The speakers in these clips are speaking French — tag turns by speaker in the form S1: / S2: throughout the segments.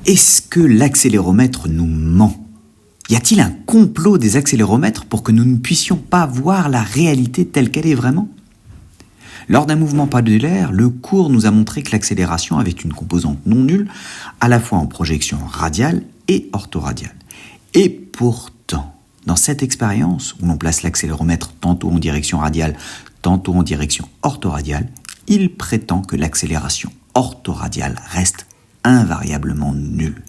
S1: Est-ce que l'accéléromètre nous ment ? Y a-t-il un complot des accéléromètres pour que nous ne puissions pas voir la réalité telle qu'elle est vraiment ? Lors d'un mouvement pendulaire, le cours nous a montré que l'accélération avait une composante non nulle, à la fois en projection radiale et orthoradiale. Et pourtant, dans cette expérience, où l'on place l'accéléromètre tantôt en direction radiale, tantôt en direction orthoradiale, il prétend que l'accélération orthoradiale reste invariablement nulle.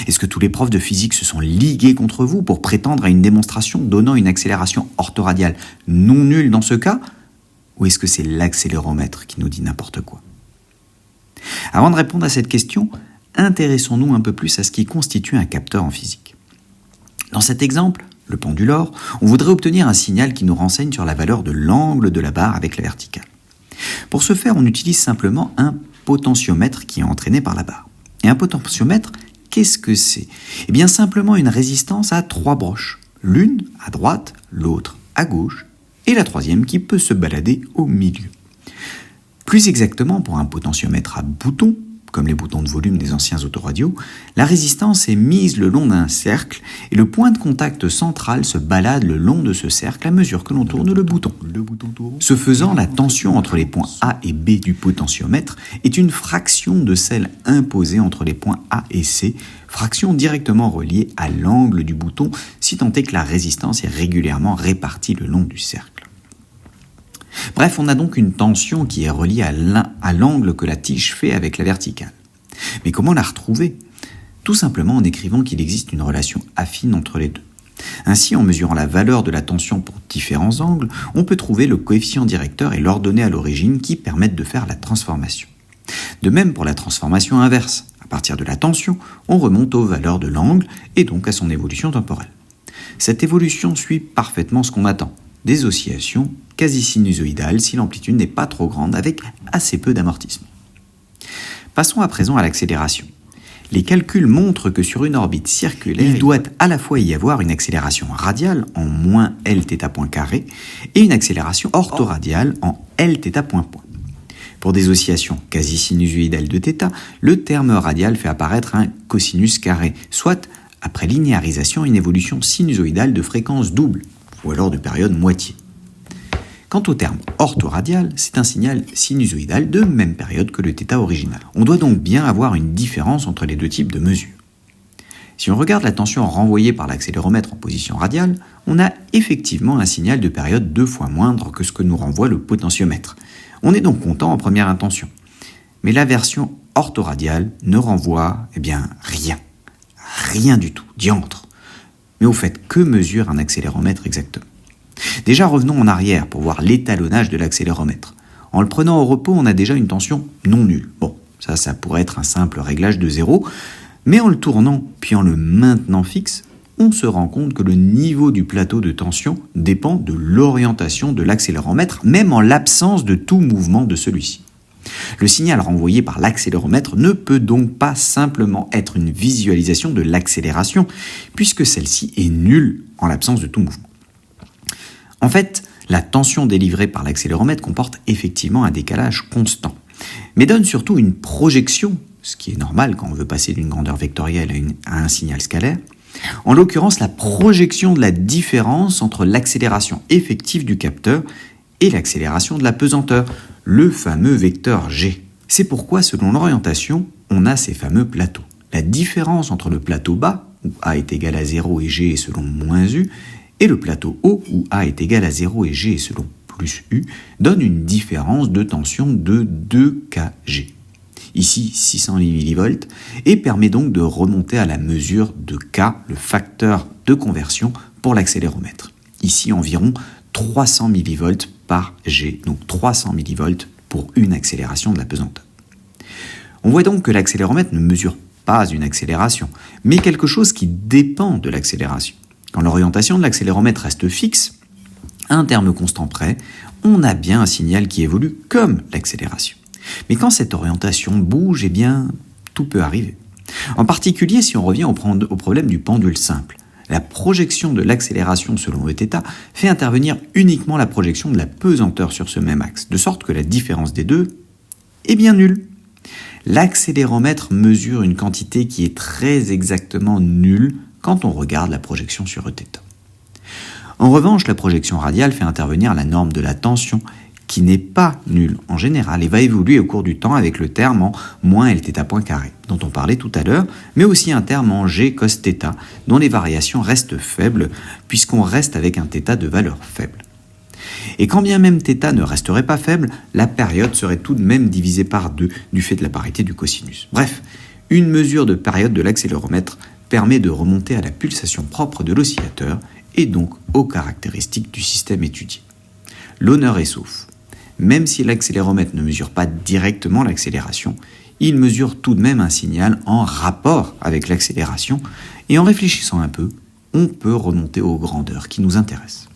S1: Est-ce que tous les profs de physique se sont ligués contre vous pour prétendre à une démonstration donnant une accélération orthoradiale non nulle dans ce cas ? Ou est-ce que c'est l'accéléromètre qui nous dit n'importe quoi ? Avant de répondre à cette question, intéressons-nous un peu plus à ce qui constitue un capteur en physique. Dans cet exemple, le penduleur, on voudrait obtenir un signal qui nous renseigne sur la valeur de l'angle de la barre avec la verticale. Pour ce faire, on utilise simplement un potentiomètre qui est entraîné par la barre. Et un potentiomètre, qu'est-ce que c'est ? Eh bien simplement une résistance à 3 broches, l'une à droite, l'autre à gauche, et la troisième qui peut se balader au milieu. Plus exactement, pour un potentiomètre à bouton, comme les boutons de volume des anciens autoradios, la résistance est mise le long d'un cercle et le point de contact central se balade le long de ce cercle à mesure que l'on tourne le bouton. Ce faisant, la tension entre les points A et B du potentiomètre est une fraction de celle imposée entre les points A et C, fraction directement reliée à l'angle du bouton, si tant est que la résistance est régulièrement répartie le long du cercle. Bref, on a donc une tension qui est reliée à l'angle que la tige fait avec la verticale. Mais comment la retrouver ? Tout simplement en écrivant qu'il existe une relation affine entre les deux. Ainsi, en mesurant la valeur de la tension pour différents angles, on peut trouver le coefficient directeur et l'ordonnée à l'origine qui permettent de faire la transformation. De même pour la transformation inverse. À partir de la tension, on remonte aux valeurs de l'angle et donc à son évolution temporelle. Cette évolution suit parfaitement ce qu'on attend. Des oscillations quasi-sinusoïdales si l'amplitude n'est pas trop grande avec assez peu d'amortissement. Passons à présent à l'accélération. Les calculs montrent que sur une orbite circulaire, il doit à la fois y avoir une accélération radiale en moins Lθ point carré et une accélération orthoradiale en Lθ point point. Pour des oscillations quasi-sinusoïdales de θ, le terme radial fait apparaître un cosinus carré, soit, après linéarisation, une évolution sinusoïdale de fréquence double, ou alors de période moitié. Quant au terme orthoradial, c'est un signal sinusoïdal de même période que le θ original. On doit donc bien avoir une différence entre les deux types de mesures. Si on regarde la tension renvoyée par l'accéléromètre en position radiale, on a effectivement un signal de période 2 fois moindre que ce que nous renvoie le potentiomètre. On est donc content en première intention. Mais la version orthoradiale ne renvoie, rien. Rien du tout, diantre. Mais au fait, que mesure un accéléromètre exactement ? Déjà, revenons en arrière pour voir l'étalonnage de l'accéléromètre. En le prenant au repos, on a déjà une tension non nulle. Bon, ça pourrait être un simple réglage de 0, mais en le tournant puis en le maintenant fixe, on se rend compte que le niveau du plateau de tension dépend de l'orientation de l'accéléromètre, même en l'absence de tout mouvement de celui-ci. Le signal renvoyé par l'accéléromètre ne peut donc pas simplement être une visualisation de l'accélération, puisque celle-ci est nulle en l'absence de tout mouvement. En fait, la tension délivrée par l'accéléromètre comporte effectivement un décalage constant, mais donne surtout une projection, ce qui est normal quand on veut passer d'une grandeur vectorielle à un signal scalaire, en l'occurrence la projection de la différence entre l'accélération effective du capteur et l'accélération de la pesanteur, le fameux vecteur G. C'est pourquoi, selon l'orientation, on a ces fameux plateaux. La différence entre le plateau bas, où A est égal à 0 et G est selon moins U, et le plateau haut, où A est égal à 0 et G est selon plus U, donne une différence de tension de 2 kG. Ici 600 mV, et permet donc de remonter à la mesure de K, le facteur de conversion pour l'accéléromètre. Ici environ 300 mV par G, donc 300 mV pour une accélération de la pesanteur. On voit donc que l'accéléromètre ne mesure pas une accélération, mais quelque chose qui dépend de l'accélération. Quand l'orientation de l'accéléromètre reste fixe, à un terme constant près, on a bien un signal qui évolue comme l'accélération. Mais quand cette orientation bouge, tout peut arriver. En particulier si on revient au problème du pendule simple. La projection de l'accélération selon le θ fait intervenir uniquement la projection de la pesanteur sur ce même axe, de sorte que la différence des deux est bien nulle. L'accéléromètre mesure une quantité qui est très exactement nulle quand on regarde la projection sur Eθ. En revanche, la projection radiale fait intervenir la norme de la tension qui n'est pas nulle en général et va évoluer au cours du temps avec le terme en moins Lθ point carré, dont on parlait tout à l'heure, mais aussi un terme en G cos θ, dont les variations restent faibles, puisqu'on reste avec un θ de valeur faible. Et quand bien même θ ne resterait pas faible, la période serait tout de même divisée par 2 du fait de la parité du cosinus. Bref, une mesure de période de l'accéléromètre permet de remonter à la pulsation propre de l'oscillateur et donc aux caractéristiques du système étudié. L'honneur est sauf. Même si l'accéléromètre ne mesure pas directement l'accélération, il mesure tout de même un signal en rapport avec l'accélération, et en réfléchissant un peu, on peut remonter aux grandeurs qui nous intéressent.